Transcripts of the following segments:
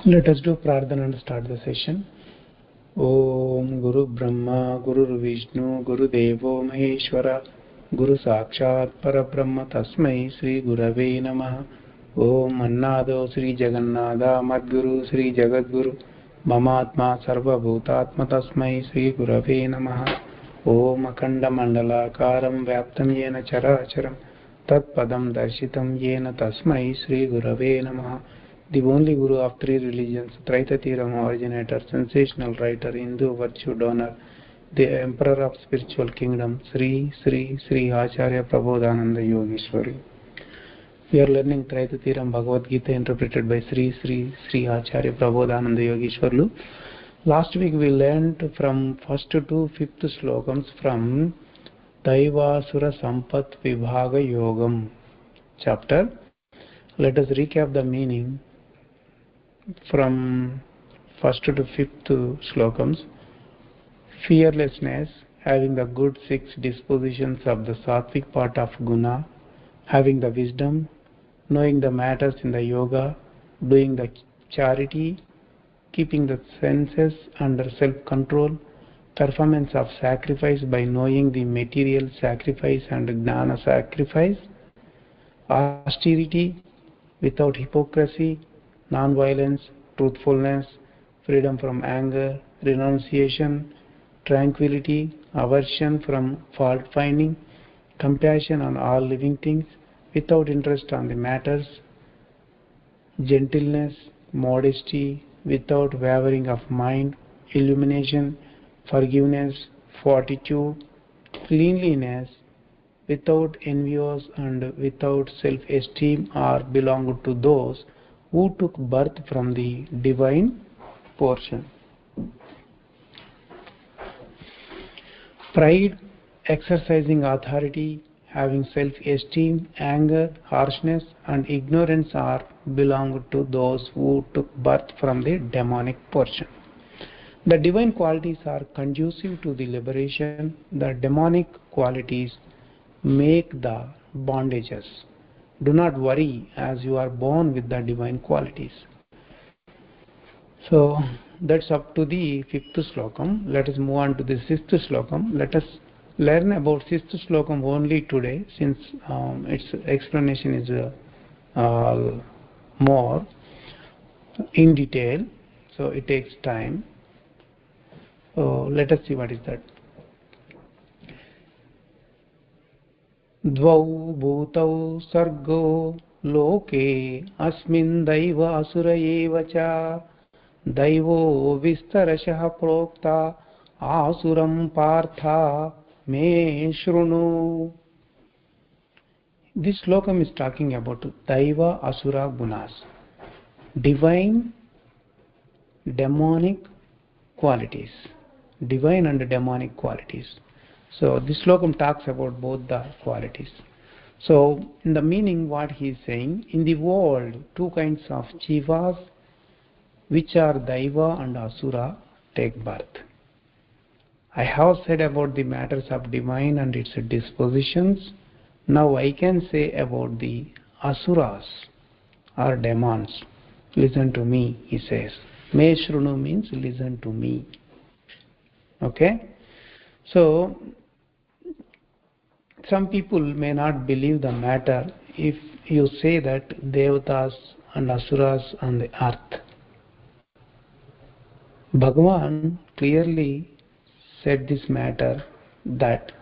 Let us do Prarthana and start the session. Om Guru Brahma Guru Vishnu Guru Devo Maheshwara Guru Sakshat Parabrahma Tasmai Sri Gurave Namaha. Om Annado Sri Jagannatha Madguru Sri Jagadguru Mamatma Sarva Bhutatma Tasmai Sri Gurave Namaha. Om Akanda Mandalakaram Vyaptam Yena Characharam Tat Padam Darshitam Yena Tasmai Sri Gurave Namaha. The only Guru of three religions, Traitatiram originator, sensational writer, Hindu virtue donor, the emperor of spiritual kingdom, Sri Sri Sri Acharya Prabodhananda Yogeshwari. We are learning Traitatiram Bhagavad Gita interpreted by Sri Sri Sri Acharya Prabodhananda Yogeshwarlu. Last week we learned from first to fifth slokams from Daivaasura sampadvibhaaga yogam chapter. Let us recap the meaning from first to fifth slokams. Fearlessness, having the good six dispositions of the sattvic part of guna, having the wisdom, knowing the matters in the yoga, doing the charity, keeping the senses under self-control, performance of sacrifice by knowing the material sacrifice and gnana sacrifice, austerity without hypocrisy, non-violence, truthfulness, freedom from anger, renunciation, tranquility, aversion from fault-finding, compassion on all living things, without interest on the matters, gentleness, modesty, without wavering of mind, illumination, forgiveness, fortitude, cleanliness, without envious and without self-esteem are belong to those who took birth from the divine portion. Pride, exercising authority, having self-esteem, anger, harshness and ignorance are belong to those who took birth from the demonic portion. The divine qualities are conducive to the liberation. The demonic qualities make the bondages. Do not worry, as you are born with the divine qualities. So that's up to the fifth slokam. Let us move on to the sixth slokam. Let us learn about sixth slokam only today, since its explanation is more in detail, so it takes time. So let us see what is that. द्वौ भूतौ सर्गो लोके अस्मिन् दैवासुर एव च दैवो विस्तरशः प्रोक्ता आसुरं पार्थ मे शृणु. This slokam is talking about Daiva Asura Gunas, divine, demonic qualities, divine and demonic qualities. So this slokam talks about both the qualities. So in the meaning, what he is saying, in the world, two kinds of jivas, which are Daiva and Asura, take birth. I have said about the matters of divine and its dispositions. Now I can say about the Asuras or demons. Listen to me, he says. Me shrunu means listen to me. Okay? So some people may not believe the matter if you say that Devatas and Asuras on the earth. Bhagavan clearly said this matter that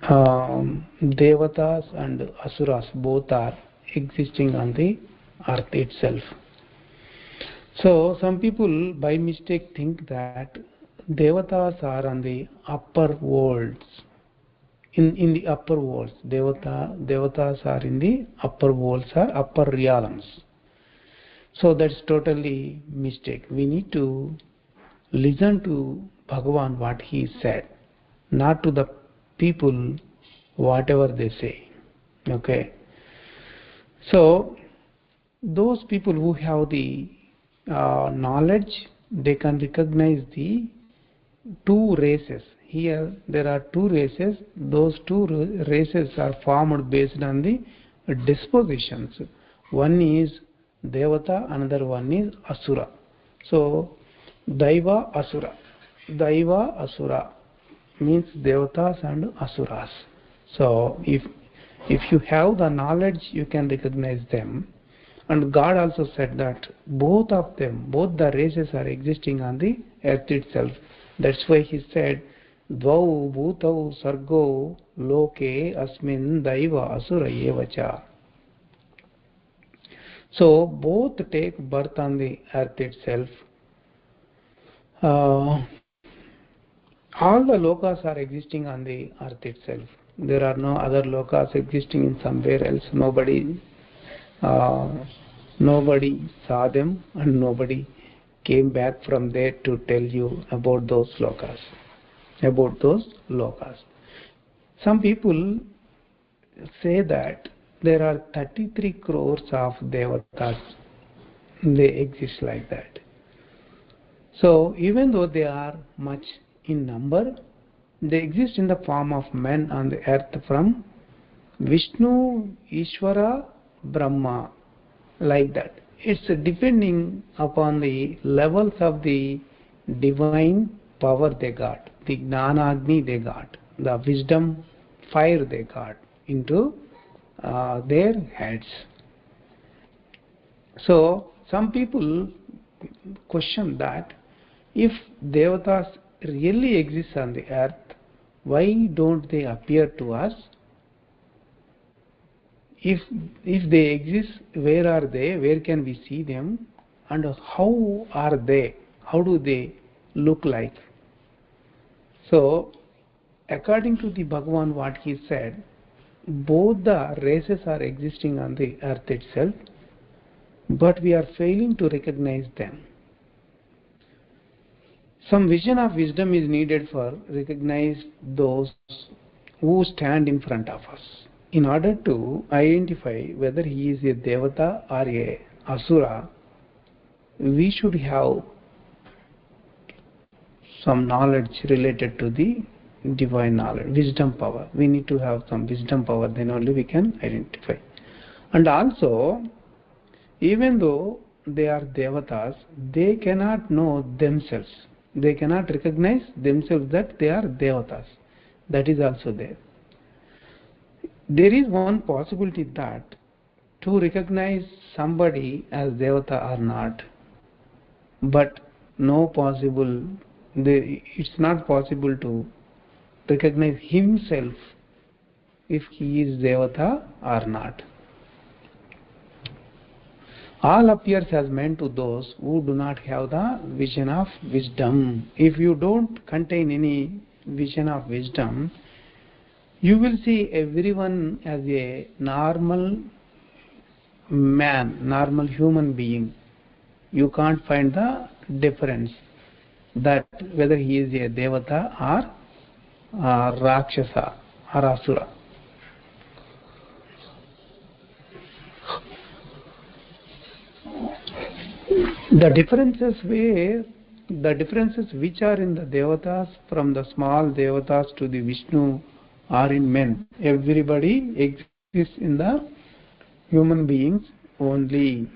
Devatas and Asuras both are existing on the earth itself. So some people by mistake think that Devatas are on the upper worlds. In the upper worlds, Devatas are in the upper worlds or upper realms. So that's totally mistake. We need to listen to Bhagavan what he said, not to the people whatever they say. Okay. So those people who have the knowledge, they can recognize the two races. Here there are two races. Those two races are formed based on the dispositions. One is Devata, another one is Asura. So Daivaasura. Daivaasura means Devatas and Asuras. So if you have the knowledge, you can recognize them. And God also said that both of them, both the races are existing on the earth itself. That's why He said, Dvau bhutau sargo loke asmin daiva asura evacha. So both take birth on the earth itself. All the lokas are existing on the earth itself. There are no other lokas existing in somewhere else. Nobody saw them and nobody came back from there to tell you about those lokas. Some people say that there are 33 crores of devatas. They exist like that. So even though they are much in number, they exist in the form of men on the earth from Vishnu, Ishvara, Brahma, like that. It's depending upon the levels of the divine power they got, the Gnanagni they got, the wisdom fire they got into their heads. So some people question that if devatas really exist on the earth, why don't they appear to us? If they exist, where are they? Where can we see them? And how are they? How do they look like? So, according to the Bhagavan, what he said, both the races are existing on the earth itself, but we are failing to recognize them. Some vision of wisdom is needed for recognize those who stand in front of us. In order to identify whether he is a Devata or a Asura, we should have some knowledge related to the divine knowledge, wisdom power. We need to have some wisdom power, then only we can identify. And also, even though they are Devatas, they cannot know themselves. They cannot recognize themselves that they are Devatas. That is also there. There is one possibility that to recognize somebody as Devata or not, but it's not possible to recognize himself if he is Devata or not. All appears as meant to those who do not have the vision of wisdom. If you don't contain any vision of wisdom, you will see everyone as a normal man, normal human being. You can't find the difference that whether he is a Devata or Rakshasa or Asura. The differences which are in the Devatas, from the small Devatas to the Vishnu, are in men. Everybody exists in the human beings only.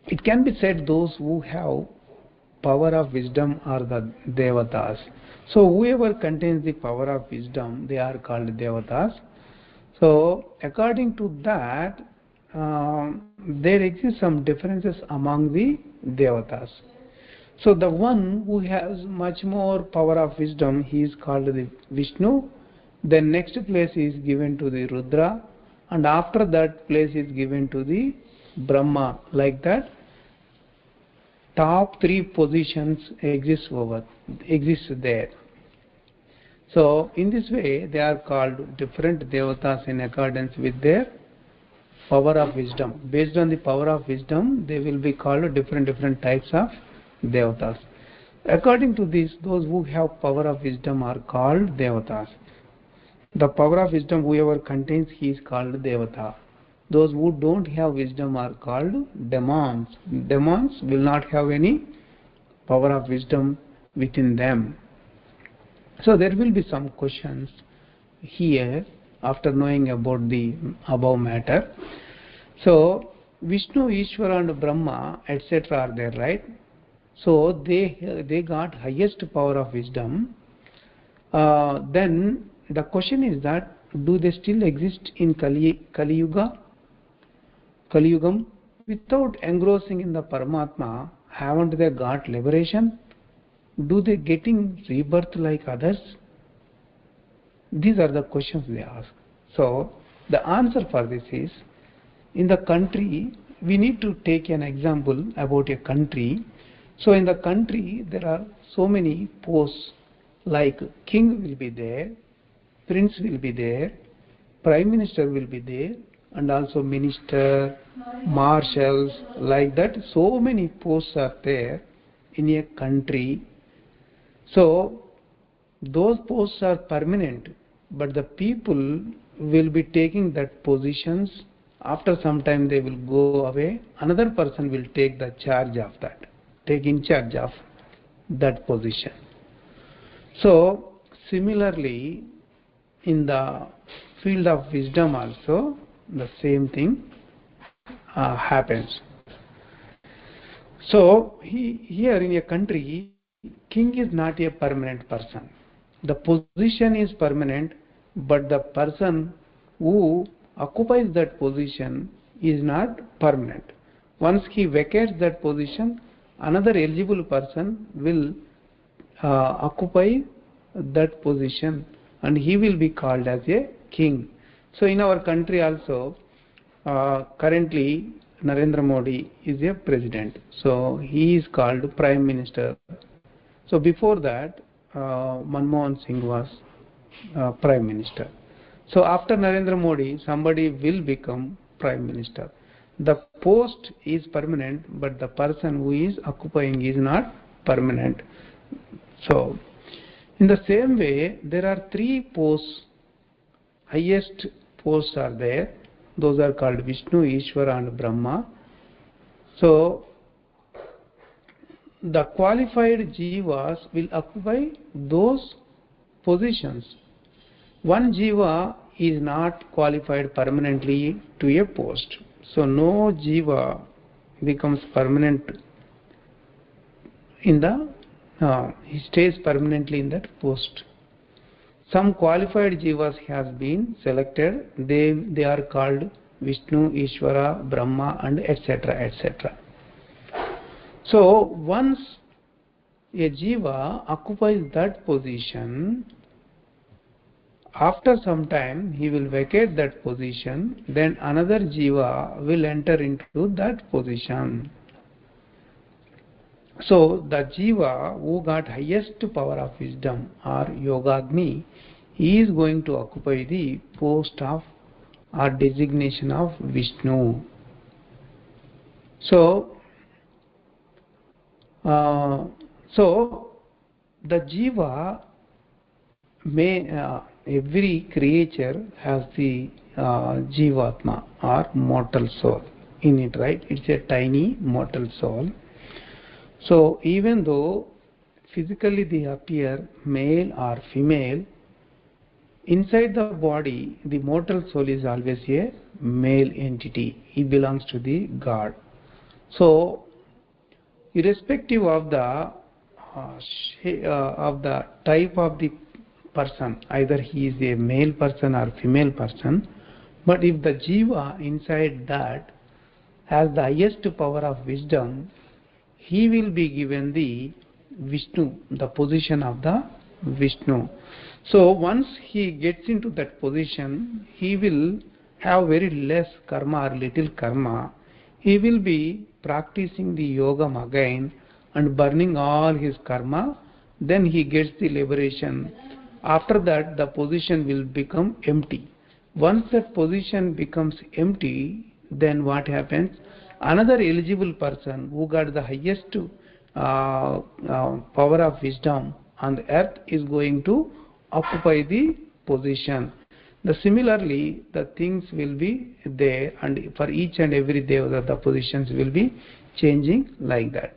It can be said those who have power of wisdom are the Devatas. So whoever contains the power of wisdom, they are called Devatas. So according to that, there exist some differences among the Devatas. So the one who has much more power of wisdom, he is called the Vishnu. Then next place is given to the Rudra, and after that place is given to the Brahma. Like that, top three positions exist there. So in this way, they are called different Devatas in accordance with their power of wisdom. Based on the power of wisdom, they will be called different types of Devatas. According to this, those who have power of wisdom are called Devatas. The power of wisdom, whoever contains, he is called Devata. Those who don't have wisdom are called demons. Demons will not have any power of wisdom within them. So there will be some questions here after knowing about the above matter. So Vishnu, Ishvara and Brahma, etc. are there, right? So they got highest power of wisdom. Then the question is that, do they still exist in Kali Yuga? Kali Yugam? Without engrossing in the Paramatma, haven't they got liberation? Do they getting rebirth like others? These are the questions they ask. So the answer for this is, in the country, we need to take an example about a country. So in the country, there are so many posts, like king will be there, prince will be there, prime minister will be there, and also minister, marshals, like that. So many posts are there in a country. So those posts are permanent, but the people will be taking that positions. After some time they will go away. Another person will take the charge of that, take in charge of that position. So similarly, in the field of wisdom also, the same thing happens. So here in a country, king is not a permanent person. The position is permanent, but the person who occupies that position is not permanent. Once he vacates that position, another eligible person will occupy that position, and he will be called as a king. So in our country also, currently Narendra Modi is a president, so he is called prime minister. So before that, Manmohan Singh was prime minister. So after Narendra Modi, somebody will become prime minister. The post is permanent, but the person who is occupying is not permanent. So in the same way, there are three posts, highest posts are there. Those are called Vishnu, Ishvara and Brahma. So the qualified jivas will occupy those positions. One jiva is not qualified permanently to a post. So no jiva becomes permanent in the, he stays permanently in that post. Some qualified jivas has been selected. They are called Vishnu, Ishvara, Brahma and etc. etc. So once a jiva occupies that position, after some time he will vacate that position, then another jiva will enter into that position. So the jiva who got highest power of wisdom or yogagni, he is going to occupy the post of or designation of Vishnu. So the jiva may, every creature has the jivatma or mortal soul in it, right? It's a tiny mortal soul. So even though physically they appear male or female, inside the body the mortal soul is always a male entity. He belongs to the God. So irrespective of the type of the person, either he is a male person or female person, but if the jiva inside that has the highest power of wisdom, he will be given the Vishnu, the position of the Vishnu. So once he gets into that position, he will have very less karma or little karma. He will be practicing the yogam again and burning all his karma. Then he gets the liberation. After that, the position will become empty. Once that position becomes empty, then what happens? Another eligible person who got the highest power of wisdom on the earth is going to occupy the position. Similarly, the things will be there, and for each and every devata, the positions will be changing like that.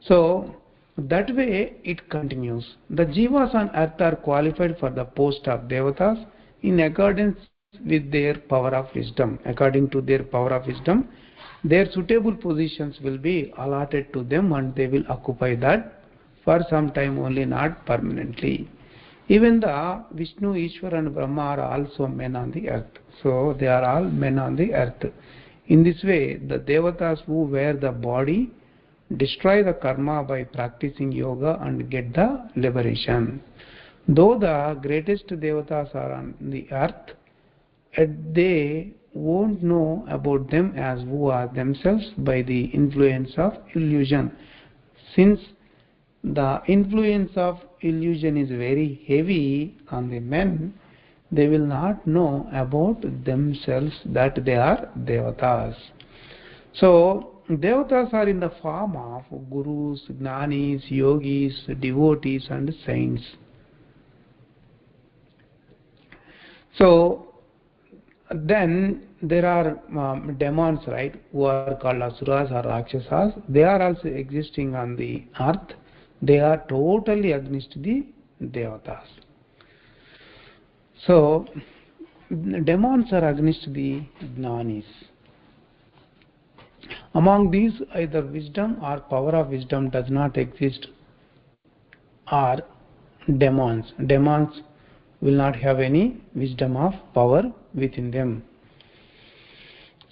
So that way it continues. The jivas on earth are qualified for the post of devatas in accordance with their power of wisdom. According to their power of wisdom, their suitable positions will be allotted to them and they will occupy that for some time only, not permanently. Even the Vishnu, Ishwar and Brahma are also men on the earth. So they are all men on the earth. In this way, the devatas who wear the body destroy the karma by practicing yoga and get the liberation. Though the greatest devatas are on the earth, yet they won't know about them as who are themselves by the influence of illusion. Since the influence of illusion is very heavy on the men, they will not know about themselves that they are devatas. So, devatas are in the form of gurus, jnanis, yogis, devotees and saints. So, then there are demons, right, who are called asuras or rakshasas. They are also existing on the earth. They are totally against the devatas. So, demons are against the jnanis. Among these, either wisdom or power of wisdom does not exist, or demons. Demons will not have any wisdom of power within them.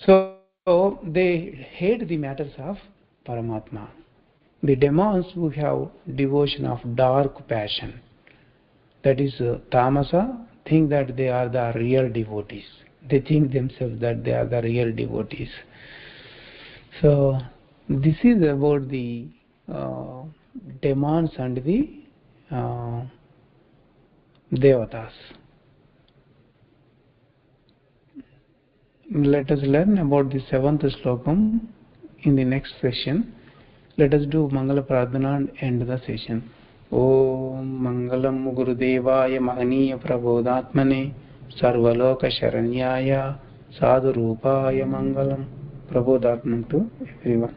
So they hate the matters of Paramatma. The demons who have devotion of dark passion, that is tamasa, think that they are the real devotees. They think themselves that they are the real devotees. So this is about the demons and the devatas. Let us learn about the 7th Slokam in the next session. Let us do Mangala Pradhana and end the session. Om Mangalam Gurudevaya Mahaniya Prabodhatmane Sarvaloka Sharanyaya Sadhu Rupaya Mangalam. Prabodhatman to everyone.